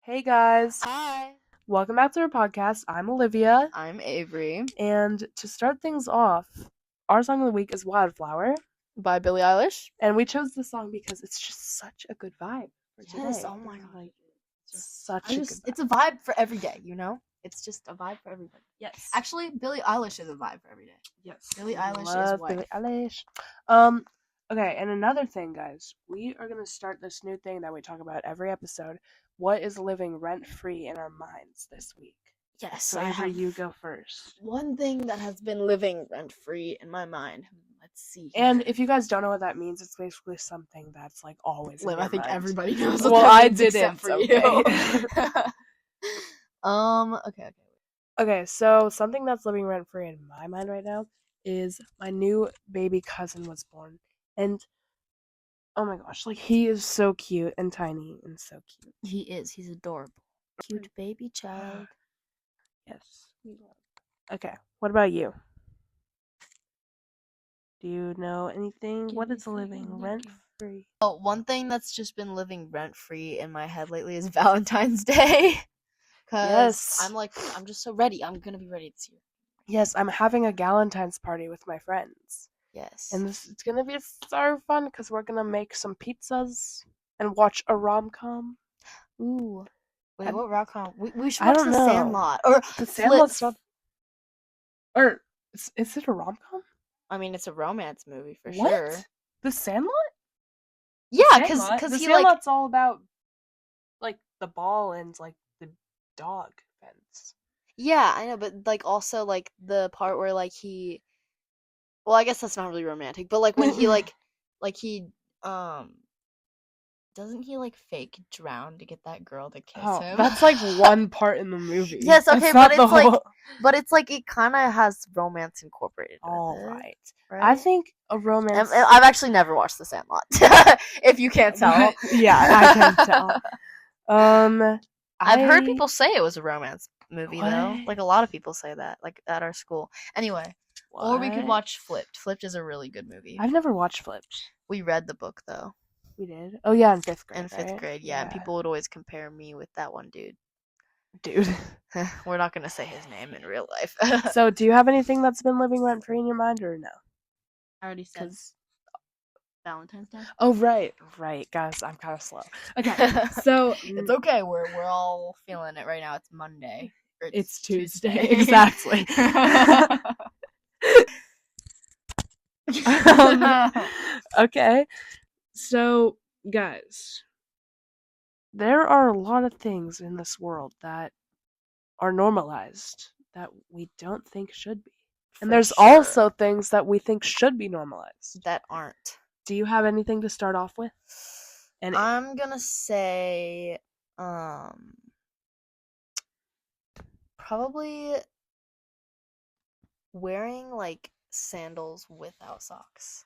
Hey guys, Hi, welcome back to our podcast. I'm Olivia, I'm Avery and to start things off, our song of the week is Wildflower, by Billie Eilish. and we chose this song because it's just such a good vibe for Yes, today. oh my god. Like, such a good vibe. It's a vibe for every day, you know? It's just a vibe for everybody. Yes. Actually, Billie Eilish is a vibe for every day. Yes. Billie Eilish Love is white. Billie Eilish. Okay, and another thing, guys, we are gonna start this new thing that we talk about every episode. What is living rent free in our minds this week? Yes, So Avery, you go first. one thing that has been living rent free in my mind. Let's see. And if you guys don't know what that means, it's basically something that's like always in your I think mind. everybody knows. Well, what that I means didn't. except for Okay. you. Okay. Okay, so something that's living rent free in my mind right now is my new baby cousin was born, and oh my gosh, like he is so cute and tiny and so cute. He is. He's adorable. Cute baby child. Yes. Okay, what about you? Do you know anything? What is living rent free? Oh, one thing that's just been living rent free in my head lately is Valentine's Day. Cause Yes. I'm just so ready. I'm gonna be ready this year. Yes, I'm having a Galentine's party with my friends. Yes. And it's gonna be so fun because we're gonna make some pizzas and watch a rom-com. Ooh. Wait, what rom-com? We should I watch don't The know. Sandlot. Or The Sandlot's not. Or is it a rom-com? I mean, it's a romance movie for What? sure. The Sandlot? Yeah, The cause The he Sandlot's all about like the ball and like the dog fence. Yeah, I know, but like also like the part where like he, well, I guess that's not really romantic, but like when he like he doesn't he like fake drown to get that girl to kiss him? That's like one part in the movie. Yes, okay, but it's like it kind of has romance incorporated. All with it, right. right. I think a romance. I've actually never watched The Sandlot. If you can't tell. Yeah, I can tell. I've heard people say it was a romance movie though. What? Like a lot of people say that, like at our school. Anyway, or we could What? watch Flipped. Flipped is a really good movie. I've never watched Flipped. We read the book though. We did. Oh yeah, in fifth grade. In fifth right? grade, yeah. And people would always compare me with that one dude. Dude. We're not gonna say his name in real life. So, do you have anything that's been living rent free in your mind, or no? I already said Valentine's Day. Oh right, guys. I'm kind of slow. Okay, so it's okay. We're all feeling it right now. It's Monday. It's Tuesday. Exactly. Okay, so guys, there are a lot of things in this world that are normalized that we don't think should be. And there's also things that we think should be normalized that aren't. Do you have anything to start off with? And I'm gonna say, probably wearing like sandals without socks.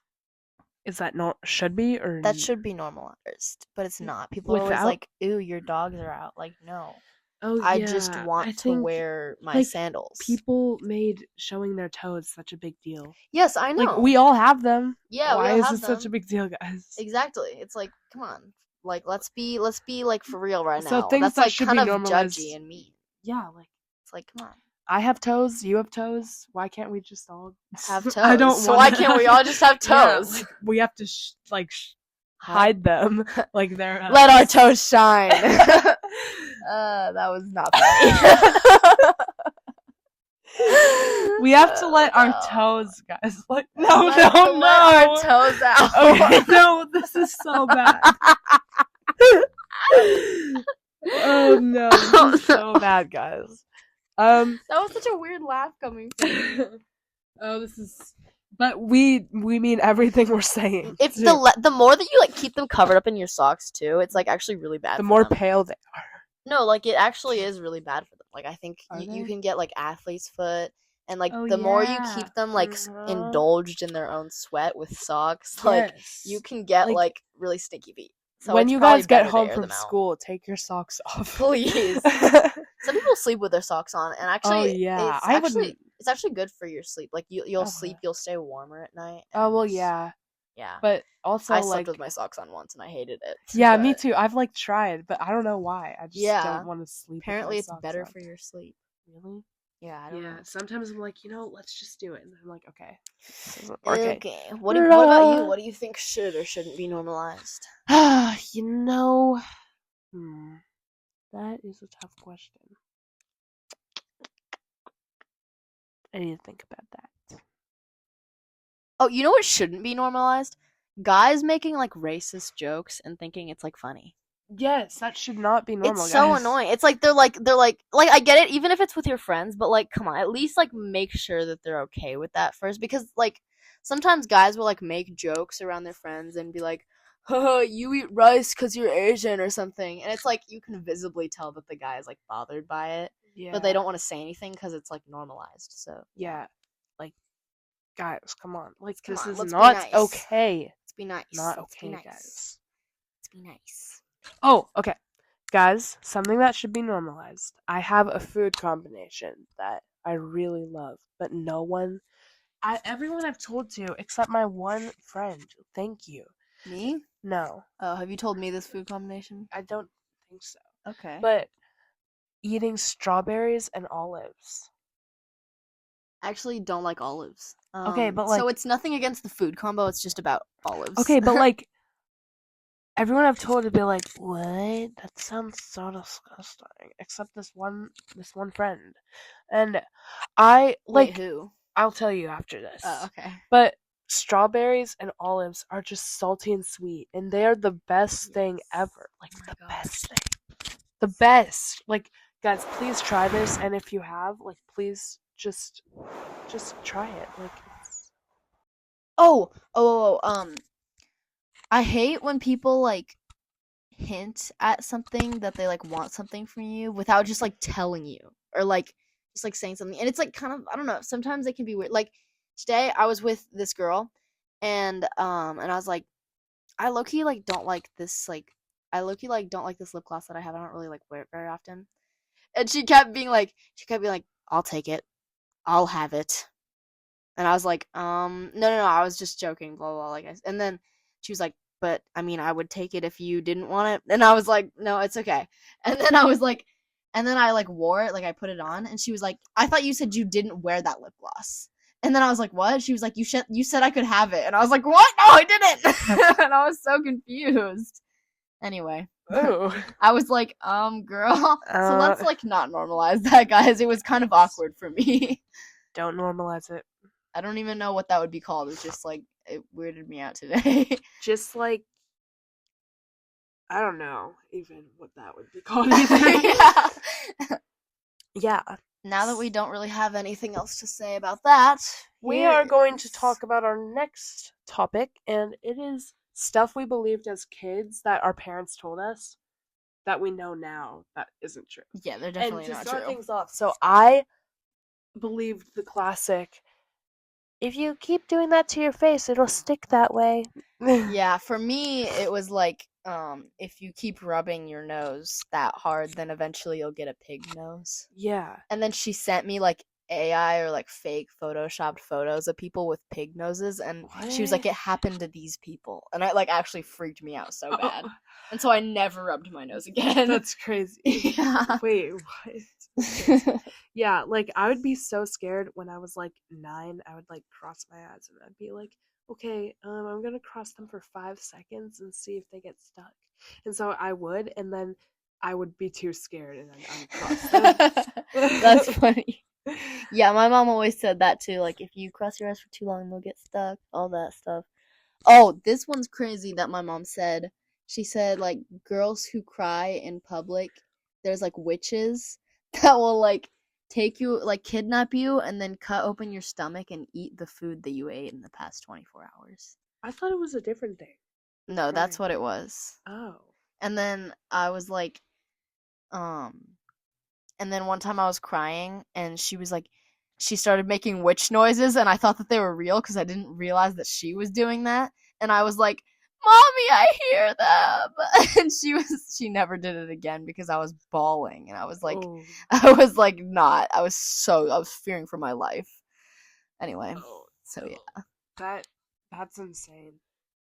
Is that should be or that should be normalized, but it's not. People are always like, "Ew, your dogs are out." Like, no. Oh, yeah. I just want to wear my sandals. People made showing their toes such a big deal. Yes, I know. Like, we all have them. Yeah, why is it such a big deal, guys? Exactly. It's like, come on. Like, let's be like for real right now. So things that's that like should kind be of normalized. judgy and mean. Yeah, like it's like, come on. I have toes, you have toes. Why can't we just all have toes? I don't. So why can't we all just have toes? Yeah, like, we have to hide them like they're. Let our toes shine. That was not funny. We have to let our toes, guys. Like, no. Let our toes out. Okay, no, this is so bad. Oh no, this is so bad, guys. That was such a weird laugh coming from you. Oh, this is. But we mean everything we're saying. If the more that you like keep them covered up in your socks too, it's like actually really bad. The more pale they are. No, like it actually is really bad for them. Like I think you can get like athlete's foot, and like the more you keep them like indulged in their own sweat with socks, like you can get like really stinky feet. So when you guys get home from school, take your socks off, please. Some people sleep with their socks on, and actually, it's actually good for your sleep. Like you'll sleep, you'll stay warmer at night. Oh well, yeah. Yeah. But also, I slept with my socks on once and I hated it. Yeah, me too. I've tried, but I don't know why. I just don't want to sleep. Apparently, with it's better for your sleep. Really? Yeah, I don't know. Sometimes I'm like, let's just do it, and I'm like, okay, okay. What about you? What do you think should or shouldn't be normalized? That is a tough question. I need to think about that. Oh, you know what shouldn't be normalized? Guys making like racist jokes and thinking it's like funny. Yes, that should not be normal. It's so annoying. It's like they're like I get it, even if it's with your friends, but like come on, at least like make sure that they're okay with that first, because like sometimes guys will like make jokes around their friends and be like, "Haha, you eat rice because you're Asian" or something, and it's like you can visibly tell that the guy is like bothered by it, but they don't want to say anything because it's like normalized. So like guys, come on, like this is let's not be nice. okay. Let's be nice. Not let's okay, be nice. guys. Let's be nice. Oh, okay. Guys, something that should be normalized. I have a food combination that I really love, but everyone I've told to except my one friend. Thank you. Me? No. Oh, have you told me this food combination? I don't think so. Okay. But eating strawberries and olives. I actually don't like olives. Okay, but like, so it's nothing against the food combo, it's just about olives. Okay, but like everyone I've told to be like, what? That sounds so disgusting. Except this one friend. And I like Wait, who? I'll tell you after this. Oh, okay. But strawberries and olives are just salty and sweet, and they are the best thing ever. Like the best thing. The best. Like, guys, please try this, and if you have, like, please just try it. Like it's I hate when people like hint at something that they like want something from you without just like telling you, or like just like saying something, and it's like kind of, I don't know, sometimes it can be weird. Like today I was with this girl, and I was like, I low-key like don't like this, like I low-key like don't like this lip gloss that I have. I don't really like wear it very often. And she kept being like, I'll take it, I'll have it. And I was like, no, I was just joking, blah, blah, blah, like, and then she was like, but, I mean, I would take it if you didn't want it. And I was like, no, it's okay. And then I was like, and then I, like, wore it, like, I put it on, and she was like, I thought you said you didn't wear that lip gloss. And then I was like, what? She was like, you said I could have it. And I was like, what? No, I didn't! And I was so confused. Anyway. Ooh. I was like, girl. So let's, like, not normalize that, guys. It was kind of awkward for me. Don't normalize it. I don't even know what that would be called. It's just like, it weirded me out today. Just like, I don't know even what that would be called either. Yeah. Now that we don't really have anything else to say about that, we are going to talk about our next topic, and it is stuff we believed as kids that our parents told us that we know now that isn't true. Yeah, they're definitely not true. And to start things off, so I believed the classic, if you keep doing that to your face, it'll stick that way. Yeah, for me, it was like, if you keep rubbing your nose that hard, then eventually you'll get a pig nose. Yeah. And then she sent me, like, AI or, like, fake photoshopped photos of people with pig noses, and she was like, it happened to these people. And it, like, actually freaked me out so bad. And so I never rubbed my nose again. That's crazy. Yeah. Wait, what? Yeah, like, I would be so scared when I was, like, 9. I would, like, cross my eyes, and I'd be like, okay, I'm gonna cross them for 5 seconds and see if they get stuck. And so I would, and then I would be too scared, and then uncross them. That's funny. Yeah, my mom always said that too. Like, if you cross your eyes for too long, they'll get stuck. All that stuff. Oh, this one's crazy that my mom said. She said, like, girls who cry in public, there's, like, witches that will, like, take you, like, kidnap you and then cut open your stomach and eat the food that you ate in the past 24 hours. I thought it was a different thing. No, that's what it was. Oh. And then I was like, and then one time I was crying, and she was like, she started making witch noises, and I thought that they were real because I didn't realize that she was doing that. And I was like, Mommy, I hear them. And she never did it again because I was bawling, and I was like, I was fearing for my life. Anyway, so yeah. That's insane.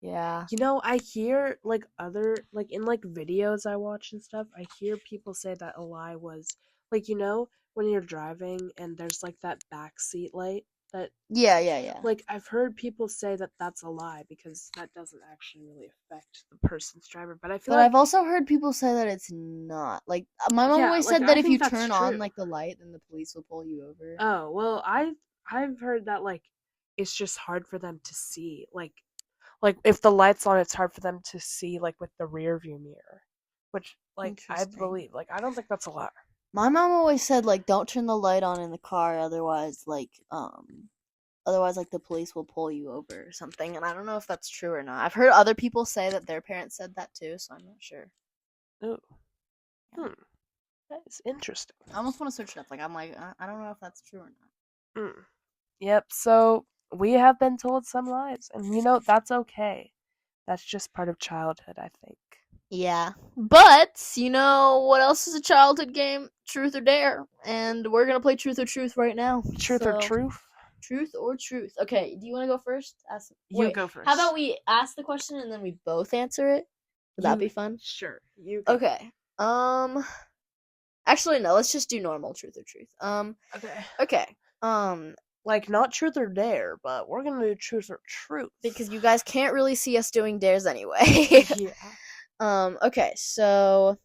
Yeah. You know, I hear like other like in like videos I watch and stuff, I hear people say that a lie was like, you know, when you're driving and there's like that back seat light that Yeah. like I've heard people say that that's a lie because that doesn't actually really affect the person's driver, but I feel But like I've also heard people say that it's not. Like my mom yeah, always like said that I if you think that's turn on true. like the light, then the police will pull you over. Oh, well, I've heard that like it's just hard for them to see. Like if the light's on, it's hard for them to see like with the rear view mirror. Which like I Interesting. believe. Like I don't think that's a lie. My mom always said like don't turn the light on in the car, otherwise like the police will pull you over or something. And I don't know if that's true or not. I've heard other people say that their parents said that too, so I'm not sure. Oh. Yeah. Hmm. That is interesting. I almost want to search it up. Like I'm like I don't know if that's true or not. Hmm. Yep, so we have been told some lies, and you know, that's okay. That's just part of childhood, I think. Yeah. But, you know, what else is a childhood game? Truth or Dare. And we're going to play Truth or Truth right now. Truth or So, truth? Truth or Truth. Okay, do you want to go first? You Wait, go how first. about we ask the question and then we both answer it? Would that be fun? Sure. You go. Okay. Actually no, let's just do normal Truth or Truth. Okay. Okay. Like not truth or dare, but we're gonna do truth or truth. Because you guys can't really see us doing dares anyway. Yeah. Okay, so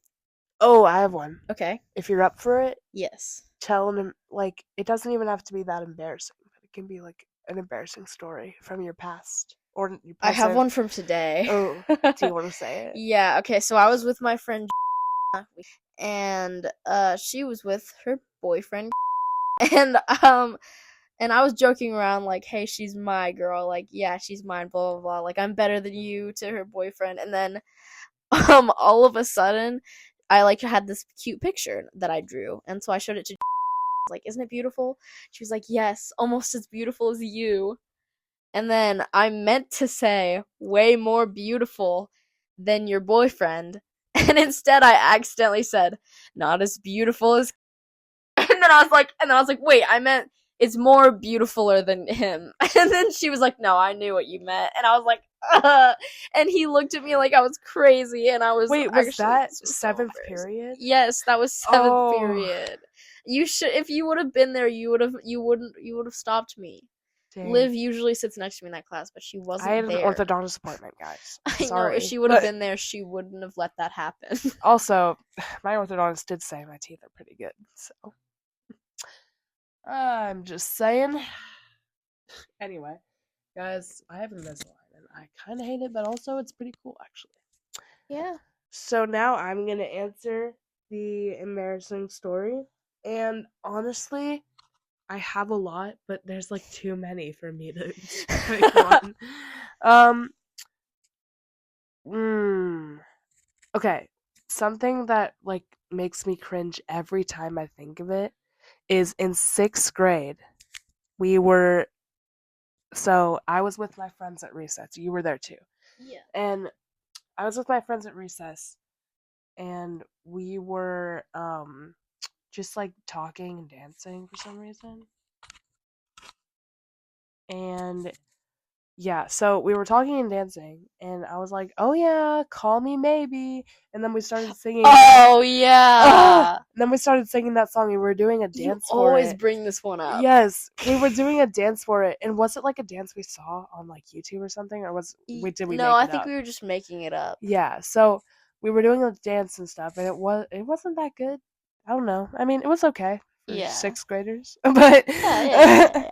Oh, I have one. okay. If you're up for it, Yes. tell them like it doesn't even have to be that embarrassing, but it can be like an embarrassing story from your past or your present. I have one from today. Oh, do you want to say it? Yeah, okay, so I was with my friend and she was with her boyfriend and I was joking around like, hey, she's my girl, like, yeah, she's mine, blah blah blah, like I'm better than you to her boyfriend. And then all of a sudden I like had this cute picture that I drew, and so I showed it to like, isn't it beautiful? She was like, yes, almost as beautiful as you. And then I meant to say way more beautiful than your boyfriend. And instead I accidentally said not as beautiful as and then I was like, wait, I meant it's more beautifuler than him. And then she was like, no, I knew what you meant. And I was like, and he looked at me like I was crazy, and I was Wait, was actually that was seventh period? Yes, that was seventh Oh, period. You should, if you would have been there, you would have stopped me. dang. Liv usually sits next to me in that class, but she I wasn't had an there. orthodontist appointment, guys. I'm I know, sorry. if she would have been there, she wouldn't have let that happen. Also, my orthodontist did say my teeth are pretty good, so I'm just saying. Anyway, guys, I have Invisalign, and I kind of hate it, but also it's pretty cool, actually. Yeah. So now I'm gonna answer the embarrassing story, and honestly, I have a lot, but there's like too many for me to pick one. Um. Okay. Something that like makes me cringe every time I think of it is in 6th grade. We were so I was with my friends at recess. You were there too. Yeah. And I was with my friends at recess and we were just like talking and dancing for some reason. And yeah, so we were talking and dancing, and I was like, "Oh yeah, call me maybe." And then we started singing. Oh yeah. And then we started singing that song, and we were doing a dance You for always it. bring this one up. Yes, we were doing a dance for it, and was it like a dance we saw on like YouTube or something, or did we? No, make I it think up? we were just making it up. Yeah, so we were doing a dance and stuff, and it wasn't that good. I don't know. I mean, it was okay for Yeah. 6th graders, but Yeah.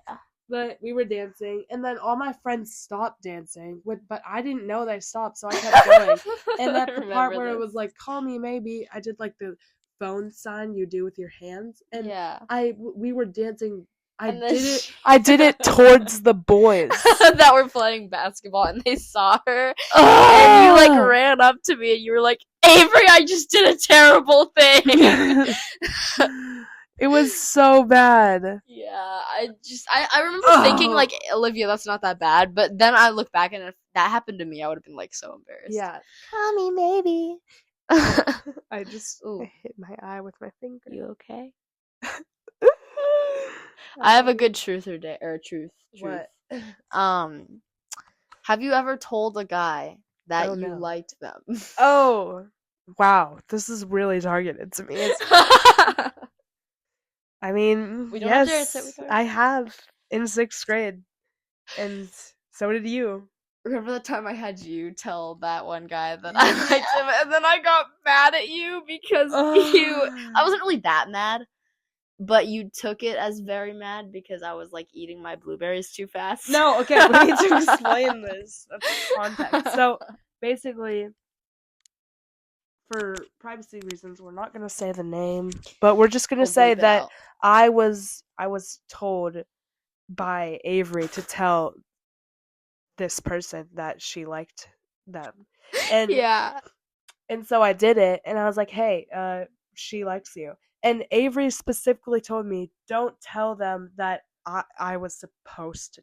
but we were dancing, and then all my friends stopped dancing, but I didn't know they stopped, so I kept going. And at the part where it was like, call me maybe, I did like the phone sign you do with your hands, and yeah. we were dancing. I And then did it towards the boys that were playing basketball, and they saw her, and you like ran up to me, and you were like, Avery, I just did a terrible thing. It was so bad. Yeah, I remember thinking like, Olivia, that's not that bad, but then I look back, and if that happened to me, I would have been like so embarrassed. Yeah. Call me maybe. I just hit my eye with my finger. You okay? I have a good truth or truth. What? Have you ever told a guy that you liked them? Oh, wow. This is really targeted to me. I mean, yes, I have in 6th grade. And so did you. Remember the time I had you tell that one guy that I liked him, and then I got mad at you because I wasn't really that mad, but you took it as very mad because I was like eating my blueberries too fast. No, okay, we need to explain this. That's the context. So basically, for privacy reasons, we're not gonna say the name, but we're just gonna say that I was told by Avery to tell this person that she liked them. And and so I did it, and I was like, hey, she likes you. And Avery specifically told me, don't tell them that I was supposed to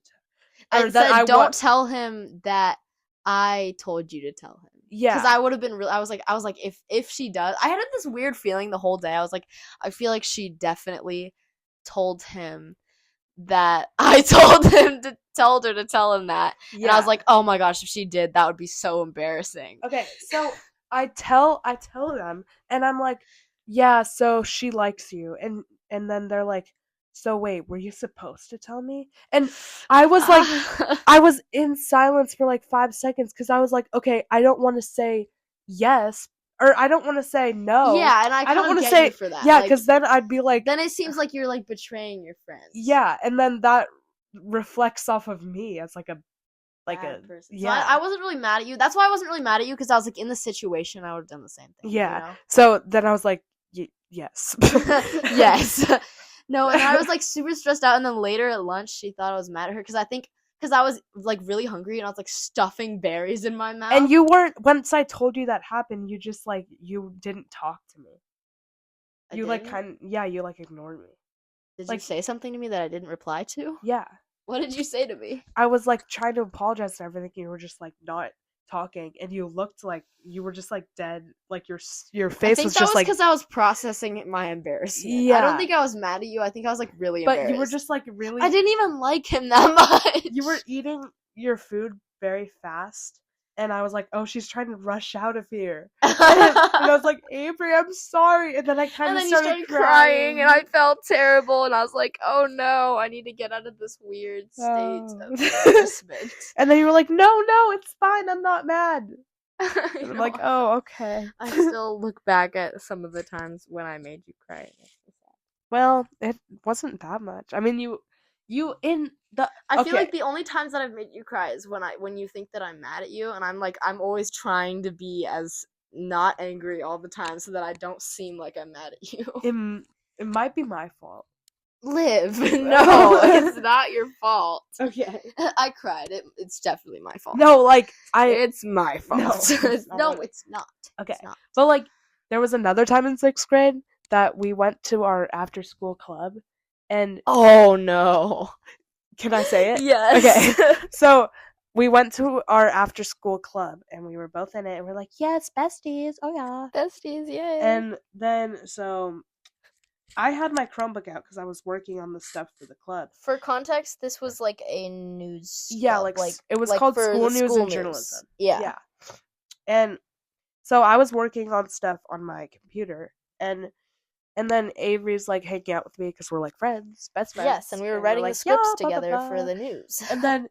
tell. Or that don't tell him that I told you to tell him. Yeah. Because I would have been really, I was like, if she does, I had this weird feeling the whole day. I was like, I feel like she definitely told him that I told him to tell her to tell him that. Yeah. And I was like, oh my gosh, if she did, that would be so embarrassing. Okay, so I tell them, and I'm like, yeah, so she likes you. And then they're like, so wait, were you supposed to tell me? And I was like, I was in silence for like 5 seconds because I was like, okay, I don't want to say yes, or I don't want to say no. Yeah, and I don't want to say for that. Yeah, because then I'd be like, then it seems like you're like betraying your friends. Yeah, and then that reflects off of me as like a person. Yeah, so I wasn't really mad at you. That's why I wasn't really mad at you, because I was like, in the situation, I would have done the same thing. Yeah. You know? So then I was like, yes, yes. No, and I was like super stressed out. And then later at lunch, she thought I was mad at her because I was like really hungry and I was like stuffing berries in my mouth. And you weren't. Once I told you that happened, you just like you didn't talk to me. You like you like ignored me. Did you say something to me that I didn't reply to? Yeah. What did you say to me? I was like trying to apologize and everything. You were just like not talking, and you looked like you were just like dead. Like your face was just like. Because I was processing my embarrassment. Yeah. I don't think I was mad at you. I think I was like really embarrassed. But you were just like really. I didn't even like him that much. You were eating your food very fast. And I was like, oh, she's trying to rush out of here. And I was like, Avery, I'm sorry. And then I kind of started crying. And I felt terrible. And I was like, oh, no, I need to get out of this weird state of embarrassment. And then you were like, no, it's fine. I'm not mad. And I'm like, oh, okay. I still look back at some of the times when I made you cry. Well, it wasn't that much. I mean, I feel like the only times that I've made you cry is when you think that I'm mad at you, and I'm always trying to be as not angry all the time so that I don't seem like I'm mad at you. It might be my fault. Liv, no, it's not your fault. Okay. I cried. It's definitely my fault. No, like it's my fault. No, it's not. Okay. It's not. But like there was another time in 6th grade that we went to our after school club. And oh no. Can I say it? Yes. Okay. So we went to our after school club and we were both in it and we're like, yes, besties. Oh yeah. Besties, yay. And then so I had my Chromebook out because I was working on the stuff for the club. For context, this was like a news Yeah, like it was called School News and Journalism. Yeah. And so I was working on stuff on my computer and then Avery's like hanging out with me because we're like friends, best friends. Yes, and we were writing the scripts together for the news. And then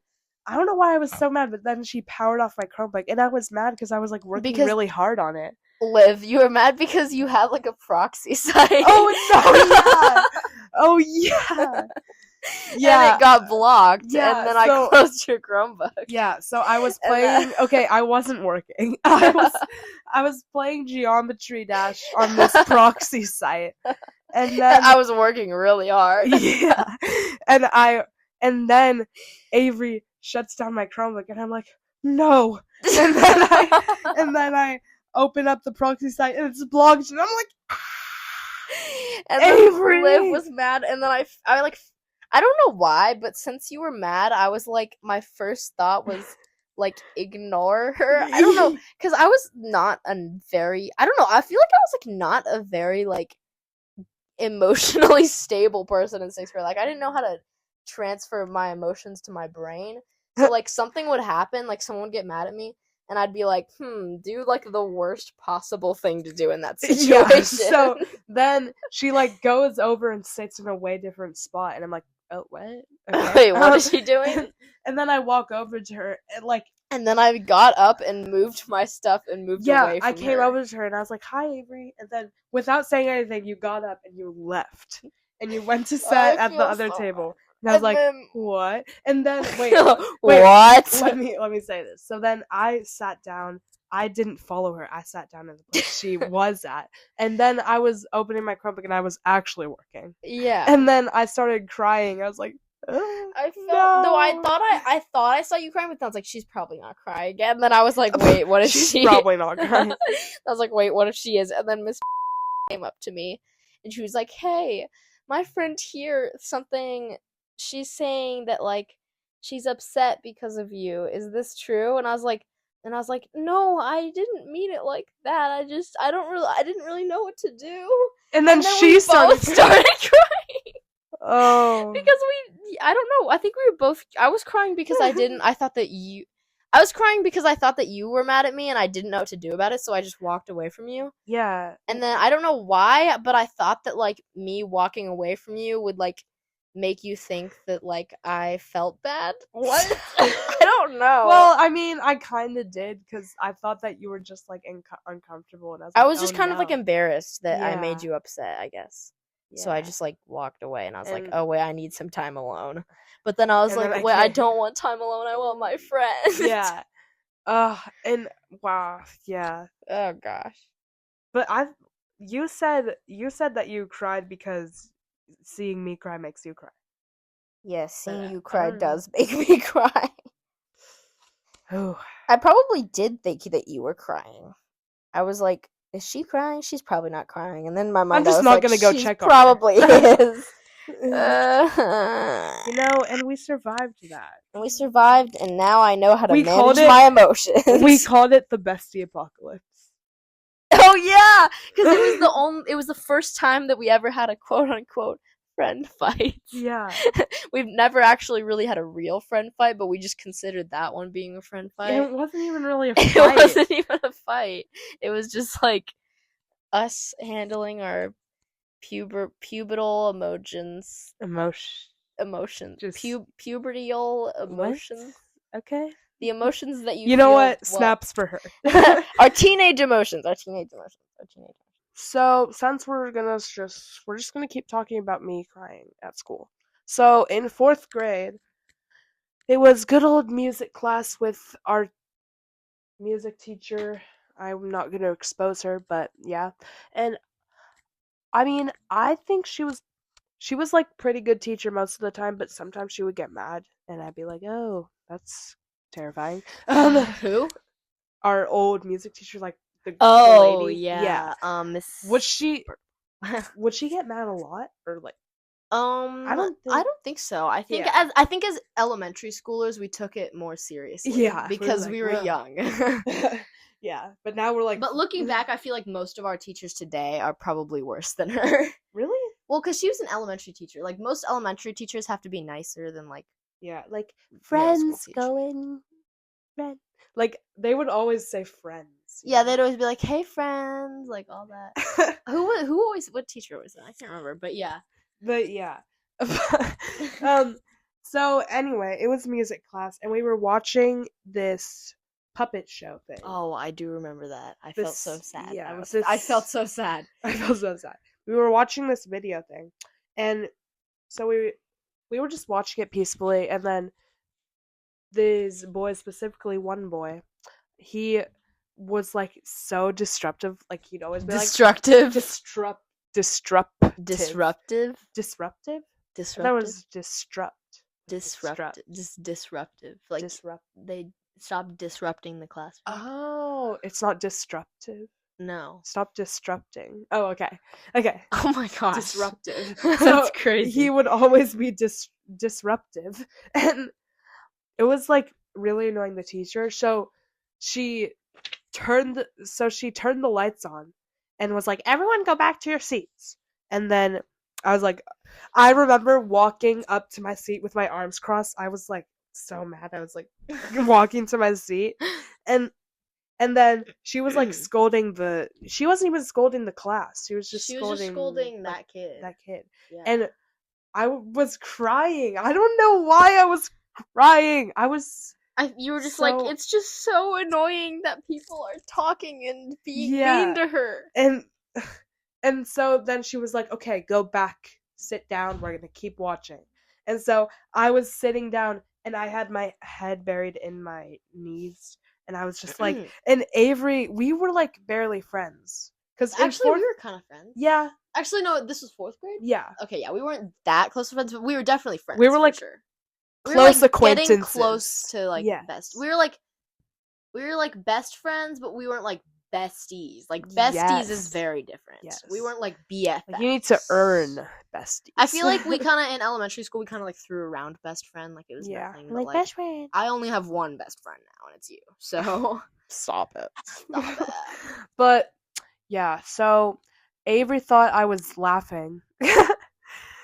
I don't know why I was so mad, but then she powered off my Chromebook, and I was mad because I was like working really hard on it. Liv, you were mad because you had like a proxy site. Oh no! Oh yeah. Yeah. And it got blocked, and then I closed your Chromebook. Yeah, so I was playing. Okay, I wasn't working. I was playing Geometry Dash on this proxy site, and then I was working really hard. Yeah, and then Avery shuts down my Chromebook, and I'm like, no. And then I open up the proxy site, and it's blocked, and I'm like, and Avery. Liv was mad, and then I like. I don't know why, but since you were mad, I was like, my first thought was, like, ignore her. I don't know, because I was not I don't know, I feel like I was, like, not a very, like, emotionally stable person in 6th grade. Like, I didn't know how to transfer my emotions to my brain. So, like, something would happen, like, someone would get mad at me, and I'd be like, do, like, the worst possible thing to do in that situation. Yeah, so then she, like, goes over and sits in a way different spot, and I'm like, oh, what? Okay. Wait, what is she doing? And then I walk over to her, and, like... And then I got up and moved my stuff and moved away from her. I came over to her, and I was like, hi, Avery. And then, without saying anything, you got up and you left. And you went to sit at the other table. And I was like, what? And then, wait, what? Let me say this. So then I sat down. I didn't follow her. I sat down in the place she was at. And then I was opening my Chromebook, and I was actually working. Yeah. And then I started crying. I was like, I felt, though I thought I saw you crying, but I was like, she's probably not crying again. And then I was like, wait, what if she's probably not crying? I was like, wait, what if she is? And then Miss came up to me, and she was like, hey, my friend here, she's saying that, like, she's upset because of you. Is this true? And I was like, no, I didn't mean it like that. I didn't really know what to do. And then she started crying. Oh. Because I don't know. I think we were both. I was crying because I was crying because I thought that you were mad at me and I didn't know what to do about it, so I just walked away from you. Yeah. And then I don't know why, but I thought that, like, me walking away from you would, like, make you think that, like, I felt bad. What? I don't know. Well, I mean, I kind of did, because I thought that you were just, like, uncomfortable. And I was just kind of, like, embarrassed that I made you upset, I guess. Yeah. So I just, like, walked away, and I was like, oh, wait, I need some time alone. But then I was like, wait, I don't want time alone, I want my friend. Yeah. And, wow, yeah. Oh, gosh. But you said that you cried because seeing me cry makes you cry. Yes, seeing you cry does make me cry. Oh. I probably did think that you were crying. I was like, is she crying? She's probably not crying. And then my mind, I'm just not gonna go check on her. Probably is. You know, and we survived that. And now I know how to manage my emotions. We called it the bestie apocalypse. Oh yeah, because it was the first time that we ever had a quote unquote friend fight. Yeah. We've never actually really had a real friend fight, but we just considered that one being a friend fight. It wasn't even really a fight. It wasn't even a fight. It was just, like, us handling our pubertal emotions. Emotions. Just pubertal emotions. What? Okay. The emotions that you You know what? Snaps for her. Our teenage emotions. So, since we're just gonna keep talking about me crying at school. So, in 4th grade, it was good old music class with our music teacher. I'm not gonna expose her, but yeah. And I mean, I think she was like pretty good teacher most of the time, but sometimes she would get mad, and I'd be like, oh, that's terrifying. Who? Our old music teacher, like the lady. Yeah. Miss. Would she get mad a lot, or like? I don't think so. I think as elementary schoolers, we took it more seriously. Yeah, because we were young. Yeah, but now we're like. But looking back, I feel like most of our teachers today are probably worse than her. Really? Well, because she was an elementary teacher. Like, most elementary teachers have to be nicer than, like. Yeah, like friends going. Friend. Like, they would always say friends. Yeah, they'd always be like, "Hey, friends," like all that. What teacher always said? I can't remember, but yeah. But yeah. So anyway, it was music class, and we were watching this puppet show thing. Oh, I do remember that. I felt so sad. Yeah, I felt so sad. I felt so sad. We were watching this video thing, and so we were just watching it peacefully, and then these boys, specifically one boy, he was like so disruptive. Like, he'd always be destructive. Disruptive. That was disruptive. Like, they stopped disrupting the class. Oh, it's not disruptive. No. Stop disrupting. Oh, okay. Oh my gosh. Disruptive. That's crazy. He would always be disruptive. And it was, like, really annoying the teacher. So she turned the lights on and was like, everyone go back to your seats. And then I was like, I remember walking up to my seat with my arms crossed. I was like, so mad. I was like walking to my seat, and then she was like scolding she wasn't even scolding the class. She was just scolding that kid. Yeah. And I was crying. I don't know why I was crying. You were just like, it's just so annoying that people are talking and being mean to her. And so then she was like, okay, go back, sit down, we're gonna keep watching. And so I was sitting down and I had my head buried in my knees and I was just like, and Avery, we were like barely friends. Because actually, we were kind of friends. Yeah. Actually, no, this was 4th grade? Yeah. Okay, yeah, we weren't that close friends, but we were definitely friends. We were like sure. Close acquaintances. Getting close to like best. We were like best friends, but we weren't like besties. Like besties is very different. Yes. We weren't like BFFs. Like, you need to earn besties. I feel like we kind of in elementary school we kind of like threw around best friend, like it was nothing. Like best friend. I only have one best friend now, and it's you. So stop it. But yeah, so Avery thought I was laughing.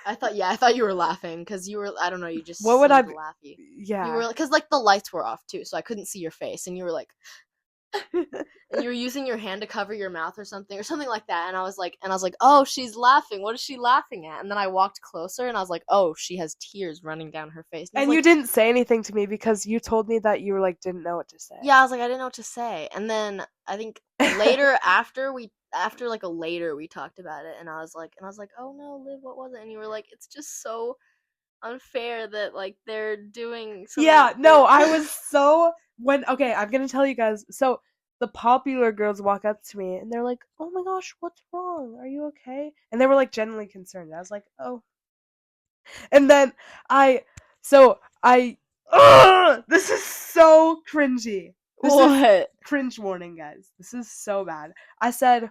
I thought you were laughing because you were. I don't know. You just what would I be laughy. Yeah, you were because like the lights were off too, so I couldn't see your face, and you were like, and you were using your hand to cover your mouth or something like that, and I was like, oh, she's laughing. What is she laughing at? And then I walked closer, and I was like, oh, she has tears running down her face. And you didn't say anything to me because you told me that you were like didn't know what to say. Yeah, I was like, I didn't know what to say, and then I think later later we talked about it, and I was like, oh no, Liv, what was it? And you were like, it's just so unfair that like they're doing something. Yeah, no, I was so okay, I'm gonna tell you guys. So the popular girls walk up to me and they're like, oh my gosh, what's wrong? Are you okay? And they were like genuinely concerned. I was like, oh. And then this is so cringy. This is cringe warning, guys. This is so bad. I said,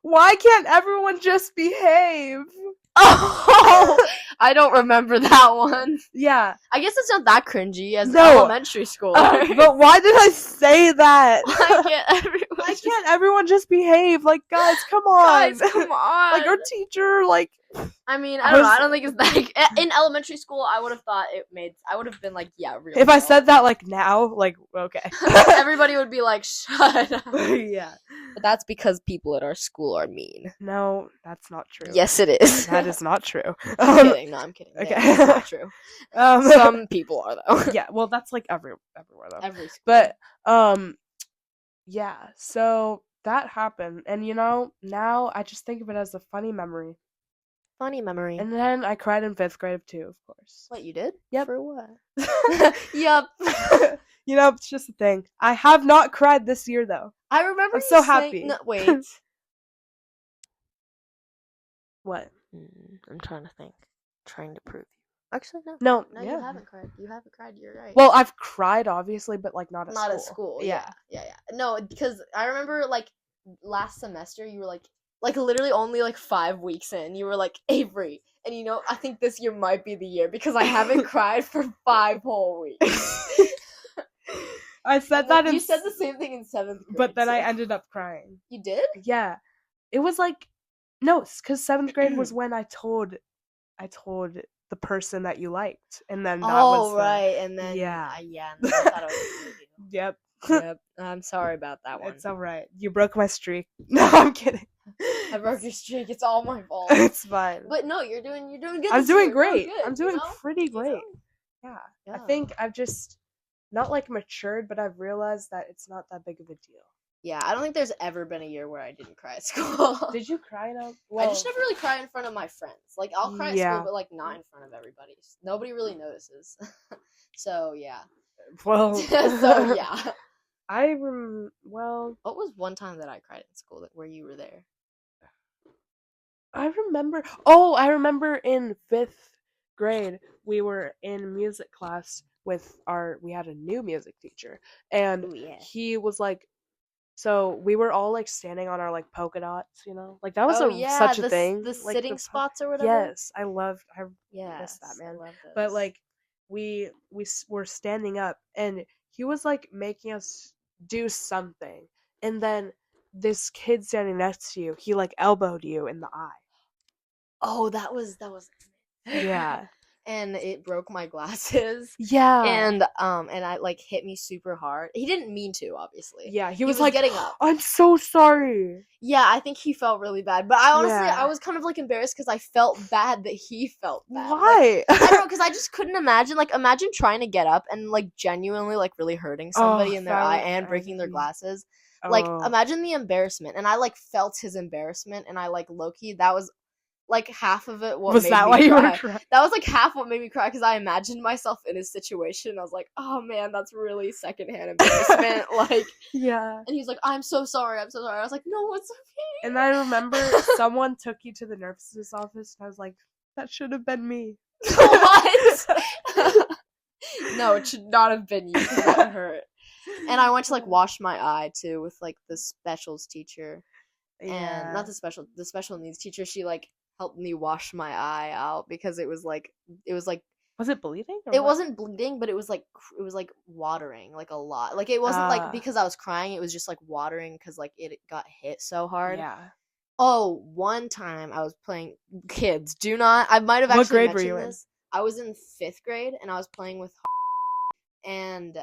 why can't everyone just behave? Oh, I don't remember that one. Yeah. I guess it's not that cringy as elementary school. But why did I say that? Why can't everyone just behave? Like, guys, come on. Like, our teacher, like... I mean, I don't know. I don't think it's that... In elementary school, I would have thought I would have been like, yeah, really. If I said that, like, now, like, okay. Everybody would be like, shut up. Yeah. But that's because people at our school are mean. No, that's not true. Yes, it is. That is not true. I'm kidding. No, I'm kidding. Okay. Yeah, it's not true. Some people are, though. Yeah, well, that's, like, everywhere, though. Every school. But, yeah, so that happened. And, you know, now I just think of it as a funny memory. Funny memory. And then I cried in 5th grade too, of course. What, you did? Yep. For what? Yep. You know, it's just a thing. I have not cried this year, though. I remember I'm so happy. No, wait. What? I'm trying to think. Trying to prove you. Actually, no. No, you haven't cried. You haven't cried. You're right. Well, I've cried, obviously, but, like, not at school. Not at school. Yeah. No, because I remember, like, last semester, you were, like, literally only, like, 5 weeks in, you were like, Avery. And, you know, I think this year might be the year because I haven't cried for 5 whole weeks. I said that you said the same thing in 7th grade. But then I ended up crying. You did? Yeah. It was like, no, because 7th grade was when I told the person that you liked. And then that was right. And then, yeah. And then I thought it was you. Yep. I'm sorry about that one. It's alright. You broke my streak. No, I'm kidding. I broke your streak. It's all my fault. It's fine. But no, you're doing good. I'm doing great. I'm doing pretty great. Yeah. Yeah. I think I've just not like matured, but I've realized that it's not that big of a deal. Yeah, I don't think there's ever been a year where I didn't cry at school. Did you cry now? Well, I just never really cry in front of my friends. Like, I'll cry at school, but, like, not in front of everybody. Nobody really notices. So, yeah. Well. So, yeah. Well. What was one time that I cried in school where you were there? I remember in 5th grade, we were in music class we had a new music teacher. And he was like, so we were all like standing on our like polka dots, you know? Like that was such a thing. The like, sitting spots or whatever? Yes, I missed that, man. But like we were standing up and he was like making us do something. And then this kid standing next to you, he like elbowed you in the eye. Oh, that was Yeah. and it broke my glasses. Yeah. And I like hit me super hard. He didn't mean to, obviously. Yeah, he was like, getting up. I'm so sorry. Yeah, I think he felt really bad. But I was kind of like embarrassed because I felt bad that he felt bad. Why? Like, I don't know, because I just couldn't imagine. Like, imagine trying to get up and like genuinely like really hurting somebody in their eye and breaking their glasses. Like, imagine the embarrassment. And I like felt his embarrassment, and I like low-key, that was like half of it what was made that me why cry. You were crying? That was like half what made me cry, because I imagined myself in his situation. I was like, oh man, that's really secondhand embarrassment. Like, yeah. And he's like, I'm so sorry. I was like, no, it's okay. And I remember someone took you to the nurse's office, and I was like, that should have been me. What? No, it should not have been you, because that hurt. And I went to like wash my eye too with like the specials teacher. And not the special needs teacher. She like helped me wash my eye out, because it was like was it bleeding? It wasn't bleeding, but it was like watering like a lot. Like, it wasn't like because I was crying, it was just like watering because like it got hit so hard. Yeah. Oh, one time I was playing kids. I might have actually what grade mentioned were you this. I was in 5th grade, and I was playing with and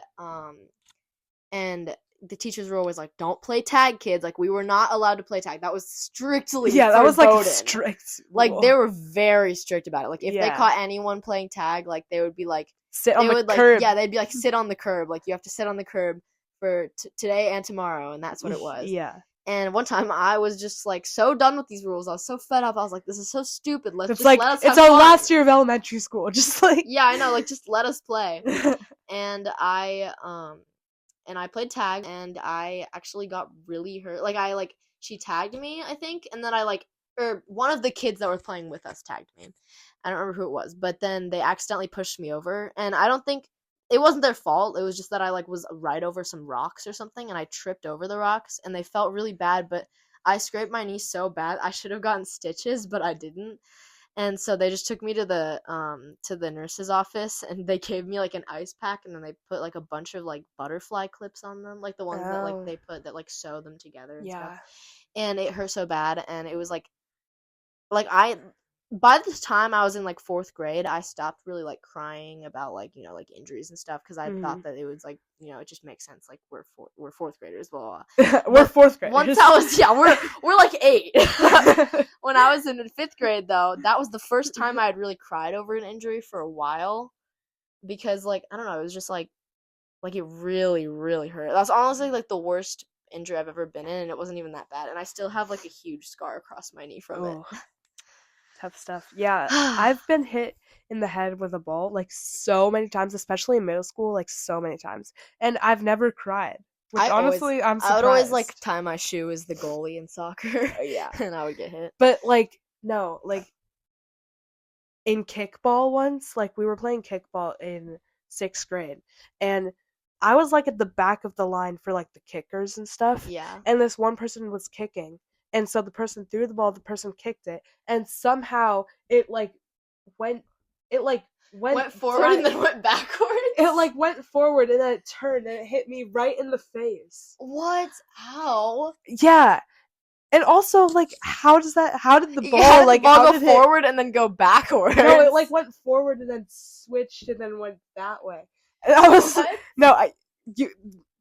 the teachers were always like, don't play tag, kids. Like, we were not allowed to play tag. That was strictly that was like verboten. Strict. Like, they were very strict about it. Like, if they caught anyone playing tag, like, they would be like, sit on the curb. Yeah, they'd be like, sit on the curb. Like, you have to sit on the curb for today and tomorrow, and that's what it was. Yeah. And one time I was just like so done with these rules. I was so fed up. I was like, this is so stupid. Let us it's our fun. Last year of elementary school. Just like, yeah, I know. Like, just let us play. And I played tag, and I actually got really hurt. Like, she tagged me, I think, and then one of the kids that were playing with us tagged me. I don't remember who it was, but then they accidentally pushed me over, and I don't think it wasn't their fault. It was just that I like was right over some rocks or something, and I tripped over the rocks, and they felt really bad, but I scraped my knee so bad. I should have gotten stitches, but I didn't. And so they just took me to the nurse's office, and they gave me like an ice pack, and then they put like a bunch of like butterfly clips on them, like the ones that like they put that like sew them together and stuff. And it hurt so bad, and it was like by the time I was in like 4th grade, I stopped really like crying about like, you know, like injuries and stuff, because I thought that it was like, you know, it just makes sense, like we're 4th graders, blah, blah. We're 4th graders. Once I was we're like 8. When I was in 5th grade though, that was the first time I had really cried over an injury for a while, because like, I don't know, it was just like it really, really hurt. That was honestly like the worst injury I've ever been in, and it wasn't even that bad, and I still have like a huge scar across my knee from it. Tough stuff. Yeah, I've been hit in the head with a ball like so many times, especially in middle school, like so many times, and I've never cried. Which honestly, I'm surprised. I would always like tie my shoe as the goalie in soccer. Yeah, and I would get hit. But like no, like in kickball once, like we were playing kickball in 6th grade, and I was like at the back of the line for like the kickers and stuff. Yeah. And this one person was kicking. And so the person threw the ball, the person kicked it, and somehow it went forward and then went backwards. It like went forward and then it turned and it hit me right in the face. What? How? Yeah. And also, like, how did the ball go forward and then go backwards? No, it like went forward and then switched and then went that way. And I was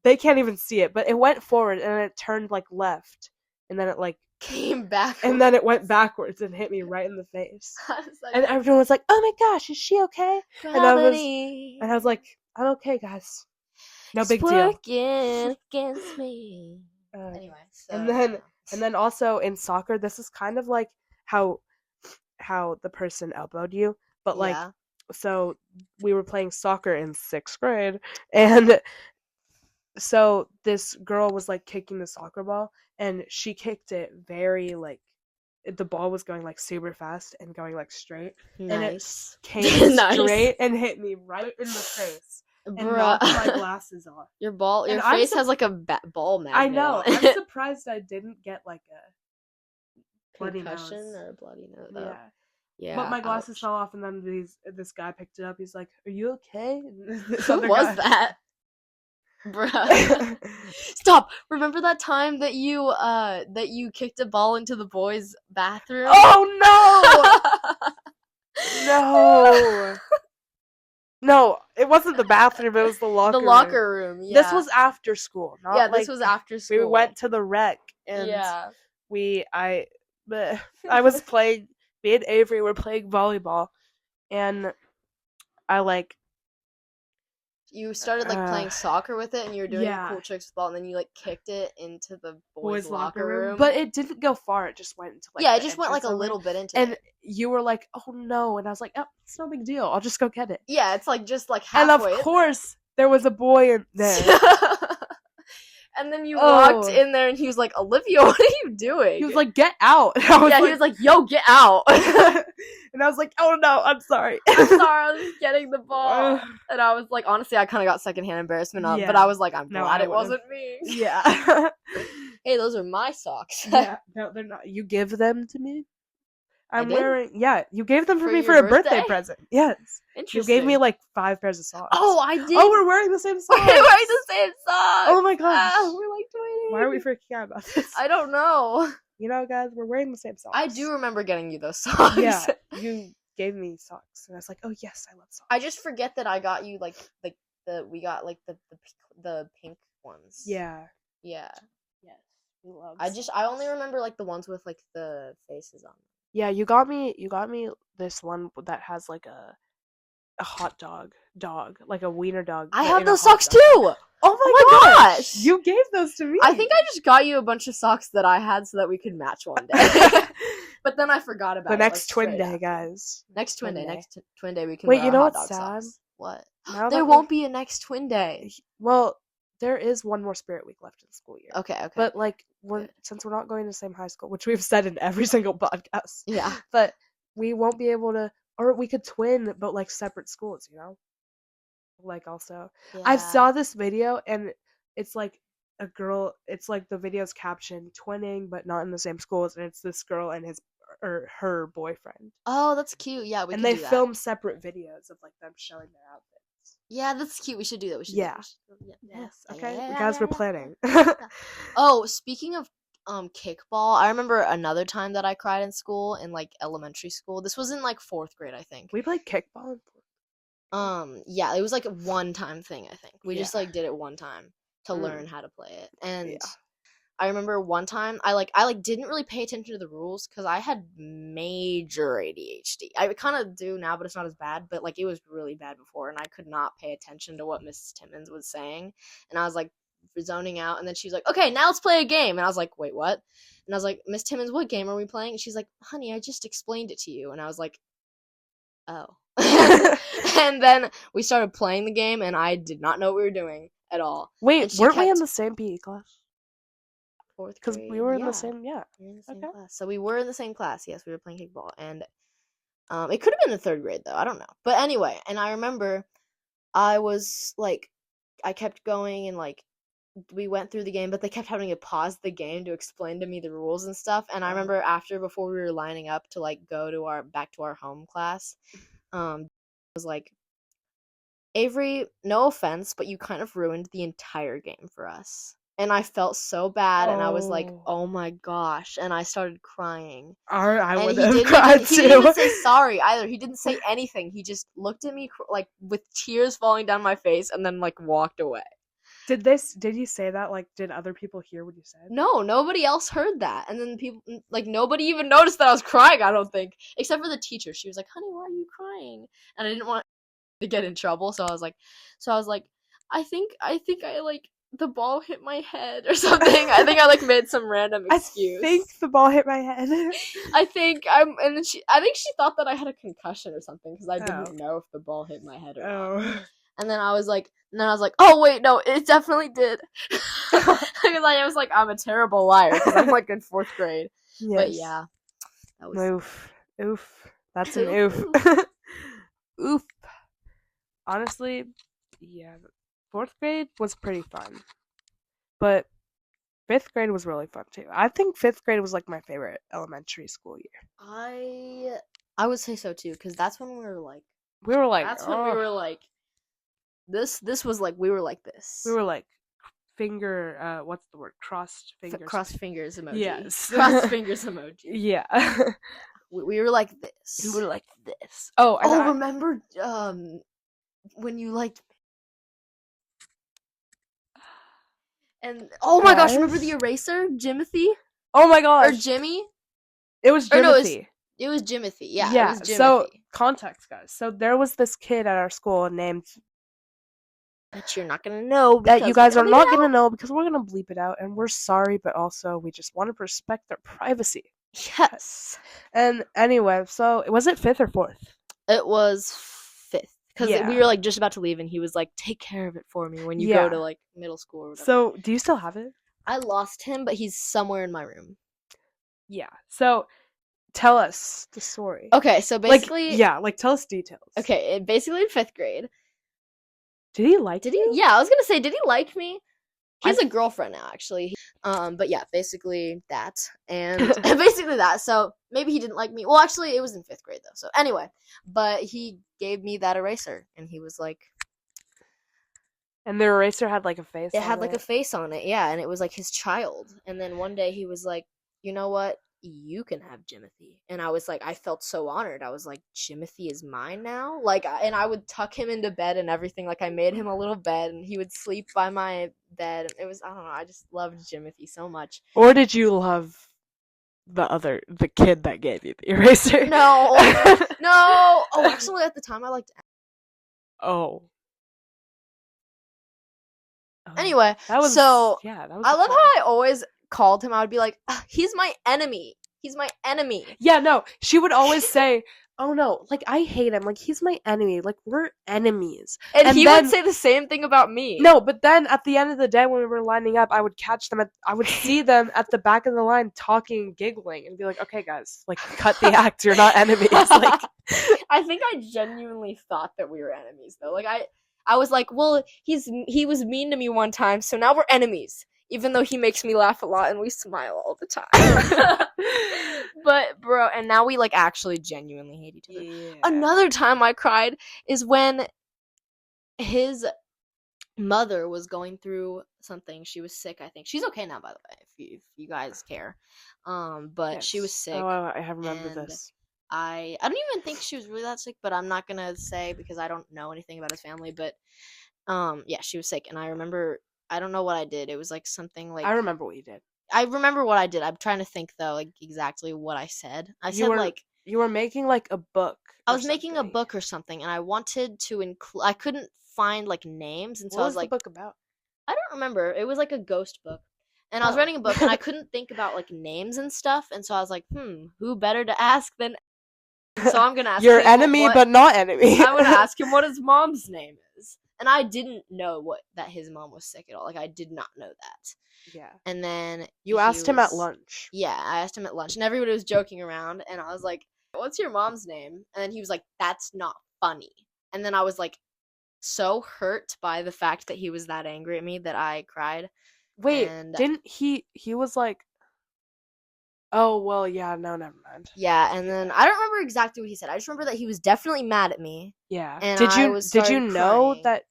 they can't even see it, but it went forward and then it turned like left. And then it like came back, and then it went backwards and hit me right in the face. And everyone was like, "Oh my gosh, is she okay?" Gravity. And I was like, "I'm okay, guys. No big deal." Working against me. Anyway, so, and then also in soccer, this is kind of like how the person elbowed you, but like so we were playing soccer in 6th grade, and so this girl was like kicking the soccer ball, and she kicked it very like the ball was going like super fast and going like straight. Nice. And it came straight and hit me right in the face. And knocked my glasses off. Your face has like a ball magnet. I know. I'm surprised I didn't get like a bloody concussion nose. or a bloody nose. Though. Yeah. But my glasses fell off, and then this guy picked it up. He's like, "Are you okay?" Who was that? Bruh. Stop. Remember that time that you kicked a ball into the boys' bathroom? Oh no! No. No, it wasn't the bathroom, it was the locker room. The locker room, yeah. This was after school, not yeah, this was after school. We went to the rec, and I was playing, me and Avery were playing volleyball, and I like... You started playing soccer with it, and you were doing cool tricks with the ball, and then you kicked it into the boys' locker room. But it didn't go far. It just went into it just went a little bit into it. And you were like, "Oh no!" And I was like, "Oh, it's no big deal. I'll just go get it." Yeah, it's just halfway. And of course, there was a boy in there. And then you walked in there, and he was like, "Olivia, what are you doing?" He was like, "Get out!" He was like, "Yo, get out!" And I was like, "Oh no, I'm sorry." I'm sorry, I was getting the ball, and I was like, honestly, I kind of got secondhand embarrassment of, but I was like, I'm glad it wasn't me. Yeah. Hey, those are my socks. Yeah, no, they're not. You give them to me. I'm wearing. Yeah, you gave them for me for a birthday present. Yes. Interesting. You gave me 5 pairs of socks. Oh, I did. Oh, we're wearing the same socks. We're wearing the same socks. Oh my gosh. We're like twins. Why are we freaking out about this? I don't know. You know, guys, we're wearing the same socks. I do remember getting you those socks. Yeah, you gave me socks, and I was like, "Oh yes, I love socks." I just forget that I got you we got the pink ones. Yeah. Yeah. Yes, we love. I only remember the ones with the faces on them. Yeah, you got me this one that has a hot dog, like a wiener dog. I have those socks too. Oh my gosh! You gave those to me. I think I just got you a bunch of socks that I had so that we could match one day. But then I forgot about the next twin day, guys. Next twin day. Next twin day we can. Wait, you know what's sad? Socks. What? There won't be a next twin day. Well, there is one more spirit week left in the school year. Okay. But since we're not going to the same high school, which we've said in every single podcast. Yeah. But we won't be able to, or we could twin, but separate schools, you know? Also. Yeah. I saw this video, and it's a girl, it's the video's caption, twinning, but not in the same schools, and it's this girl and her boyfriend. Oh, that's cute. Yeah, we can do that. And they film separate videos of them showing their outfits. Yeah, that's cute. We should do that. Yes. Okay. Guys, we're planning. Oh, speaking of kickball, I remember another time that I cried in school in elementary school. This was in 4th grade, I think. We played kickball in 4th. Yeah, it was a one-time thing, I think. We just did it one time to learn how to play it. And I remember one time I didn't really pay attention to the rules because I had major ADHD. I kind of do now, but it's not as bad. But it was really bad before, and I could not pay attention to what Mrs. Timmons was saying, and I was zoning out. And then she's like, "Okay, now let's play a game." And I was like, "Wait, what?" And I was like, "Miss Timmons, what game are we playing?" And she's like, "Honey, I just explained it to you." And I was like, "Oh." And then we started playing the game, and I did not know what we were doing at all. Wait, weren't we in the same PE class? 4th grade. Because we were in the same, We were in the same class. So we were in the same class. Yes, we were playing kickball, and it could have been in 3rd grade though. I don't know. But anyway, and I remember I was I kept going, and we went through the game, but they kept having to pause the game to explain to me the rules and stuff. And I remember before we were lining up to go to back to our home class, was like, "Avery, no offense, but you kind of ruined the entire game for us." And I felt so bad, and I was like, "Oh my gosh!" And I started crying. I would have cried too. He didn't even say sorry either. He didn't say anything. He just looked at me with tears falling down my face, and then walked away. Did you say that? Did other people hear what you said? No, nobody else heard that. And then people, nobody even noticed that I was crying, I don't think. Except for the teacher. She was like, "Honey, why are you crying?" And I didn't want to get in trouble, so I was like, I think the ball hit my head or something. I think I made some random excuse. I think the ball hit my head. I think she thought that I had a concussion or something, because I didn't know if the ball hit my head or not. And then I was like, "Oh wait, no, it definitely did." Because I was like, I'm a terrible liar because I'm in 4th grade. Yes. But yeah, that was oof. That's an oof. Oof. Honestly, yeah. 4th grade was pretty fun, but 5th grade was really fun too. I think 5th grade was my favorite elementary school year. I would say so too, because that's when we were that's when we were this was we were this. We were finger, what's the word? Crossed fingers. Crossed fingers emoji. Yes. Crossed fingers emoji. Yeah. We were like this. We were like this. Oh, remember when you liked me? And oh my gosh, remember the eraser, Jimothy? Oh my gosh, or Jimmy? It was Jimothy. It was Jimothy. Yeah, yeah. It was Jimothy. So context, guys. So there was this kid at our school named. That you're not gonna know. That you guys are not gonna know because we're gonna bleep it out, and we're sorry, but also we just want to respect their privacy. Yes. And anyway, so was it 5th or 4th? It was 5th. Because we were like just about to leave, and he was like, "Take care of it for me when you go to like middle school or whatever." So do you still have it? I lost him, but he's somewhere in my room. Yeah. So tell us the story. Okay, so basically, tell us details. Okay, basically in 5th grade. Did he like you? Yeah, I was gonna say, did he like me? He has a girlfriend now, actually. But yeah, basically that, and basically that. So maybe he didn't like me. Well, actually, it was in 5th grade though. So anyway, but he gave me that eraser, and he was like, and the eraser had like a face. It had like a face on it, yeah, and it was like his child. And then one day he was like, "You know what? You can have Jimothy." And I was like, I felt so honored. I was like, Jimothy is mine now? Like, and I would tuck him into bed and everything. Like, I made him a little bed, and he would sleep by my bed. It was, I don't know, I just loved Jimothy so much. Or did you love the kid that gave you the eraser? No. No. Oh, actually, at the time, I liked Oh. Anyway, I love how I always called him. I would be like, he's my enemy. He's my enemy. Yeah, no. She would always say, oh no, like, I hate him. Like, he's my enemy. Like, we're enemies. And he would say the same thing about me. No, but then at the end of the day when we were lining up, I would catch them I would see them at the back of the line talking, giggling, and be like, okay, guys, like, cut the act. You're not enemies. Like, I think I genuinely thought that we were enemies, though. Like, I was like, well, he was mean to me one time, so now we're enemies. Even though he makes me laugh a lot and we smile all the time. But, bro, and now we, like, actually genuinely hate each other. Yeah. Another time I cried is when his mother was going through something. She was sick, I think. She's okay now, by the way, if you guys care. But yes. She was sick. Oh, I remember this. I don't even think she was really that sick, but I'm not gonna say because I don't know anything about his family. But yeah, she was sick, and I remember, I don't know what I did. It was like something like, I remember what you did. I remember what I did. I'm trying to think though, like exactly what I said. You were making like a book. I was making a book or something, and I wanted to include. I couldn't find like names, and so what I was like, the book about? I don't remember. It was like a ghost book. And I was writing a book, and I couldn't think about like names and stuff, and so I was like, who better to ask than? So I'm gonna ask your enemy, but not enemy. I'm gonna ask him what his mom's name is, and I didn't know that his mom was sick at all. Like, I did not know that. Yeah. And then you asked him at lunch. Yeah, I asked him at lunch, and everybody was joking around, and I was like, "What's your mom's name?" And then he was like, "That's not funny." And then I was like, so hurt by the fact that he was that angry at me that I cried. Wait, didn't he was like, oh, well, yeah, no, never mind. Yeah, and then I don't remember exactly what he said. I just remember that he was definitely mad at me. Yeah. And did you know crying. that,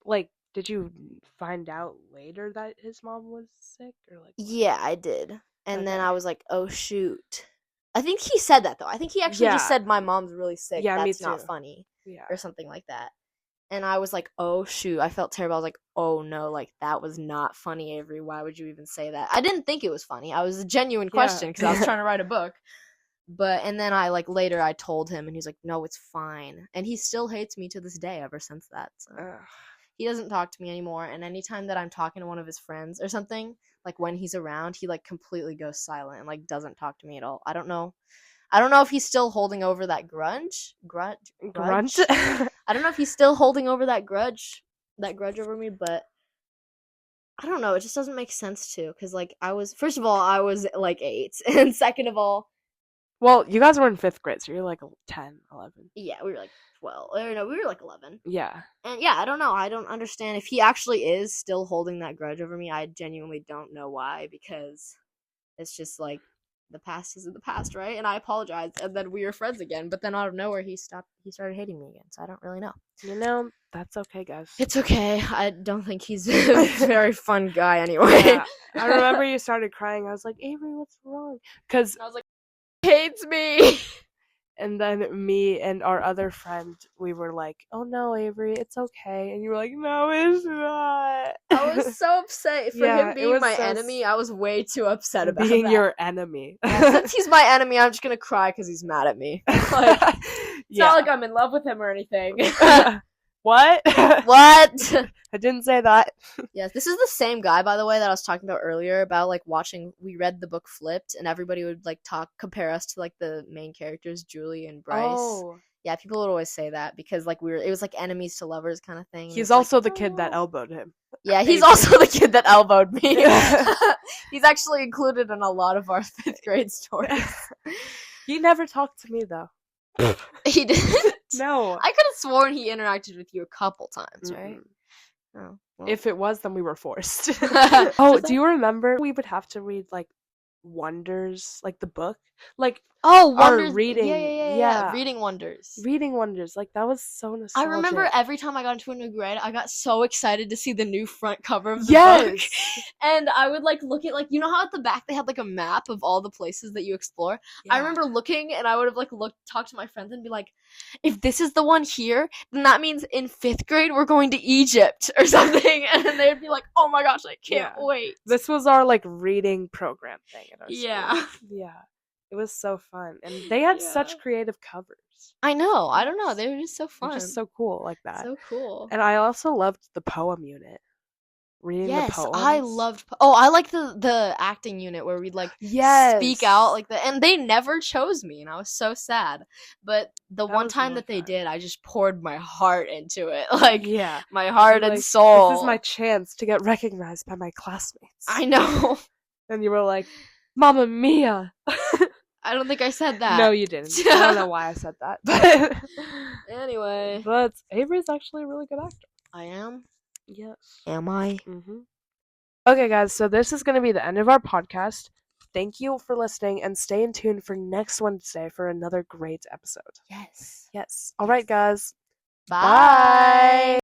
like, did you find out later that his mom was sick, or like? Yeah, I did. And then I was like, oh shoot. I think he said that though. I think he actually just said my mom's really sick. Yeah, that's not funny. Yeah. Or something like that. And I was like, oh shoot. I felt terrible. I was like, oh no, like that was not funny, Avery. Why would you even say that? I didn't think it was funny. I was a genuine question because I was trying to write a book. And then I later I told him, and he's like, no, it's fine. And he still hates me to this day ever since that. So. He doesn't talk to me anymore. And anytime that I'm talking to one of his friends or something, like when he's around, he like completely goes silent and like doesn't talk to me at all. I don't know if he's still holding over that grudge. I don't know if he's still holding over that grudge over me, but I don't know. It just doesn't make sense to, because like first of all, I was like 8, and second of all, well, you guys were in 5th grade, so you're like 10, 11. Yeah, we were like 12. Or no, we were like 11. Yeah. And yeah, I don't know. I don't understand if he actually is still holding that grudge over me. I genuinely don't know why, because it's just like, the past is in the past, right? And I apologize, and then we were friends again. But then out of nowhere, he started hating me again. So I don't really know. You know, that's okay, guys. It's okay. I don't think he's a very fun guy anyway. Yeah. I remember you started crying. I was like, Avery, what's wrong? Because I was like, he hates me. And then me and our other friend, we were like, "Oh no, Avery, it's okay." And you were like, "No, it's not." I was so upset for Yeah, him it being was my so enemy. I was way too upset about being that. your enemy. Yeah, since he's my enemy, I'm just gonna cry because he's mad at me. Like, it's not like I'm in love with him or anything. What? What? I didn't say that. Yes, this is the same guy, by the way, that I was talking about earlier about like watching. We read the book Flipped, and everybody would like compare us to like the main characters, Julie and Bryce. Oh. Yeah, people would always say that because like it was like enemies to lovers kind of thing. He's also the kid that elbowed him. Yeah, he's also the kid that elbowed me. He's actually included in a lot of our 5th grade stories. He never talked to me though. He didn't? No. I could have sworn he interacted with you a couple times, right? Oh. Well. If it was, then we were forced. Oh, do you remember we would have to read like Wonders, like the book? Like Wonders. Reading. Yeah. Reading Wonders. Reading Wonders. Like that was so nostalgic. I remember every time I got into a new grade, I got so excited to see the new front cover of the book. And I would like look at like, you know how at the back they had like a map of all the places that you explore? Yeah. I remember looking, and I would have like talked to my friends and be like, if this is the one here, then that means in 5th grade we're going to Egypt or something. And then they'd be like, oh my gosh, I can't wait. This was our like reading program thing at our school. Yeah. It was so fun. And they had such creative covers. I know. I don't know. They were just so fun. Just so cool like that. So cool. And I also loved the poem unit. Reading the poems. I loved I like the acting unit where we'd like speak out like that, and they never chose me, and I was so sad. But the one time that they did, I just poured my heart into it. Like my heart and soul. This is my chance to get recognized by my classmates. I know. And you were like, Mamma Mia. I don't think I said that. No, you didn't. I don't know why I said that. But anyway. But Avery's actually a really good actor. I am? Yes. Am I? Mm-hmm. Okay, guys, so this is going to be the end of our podcast. Thank you for listening, and stay in tune for next Wednesday for another great episode. Yes. Yes. All right, guys. Bye. Bye.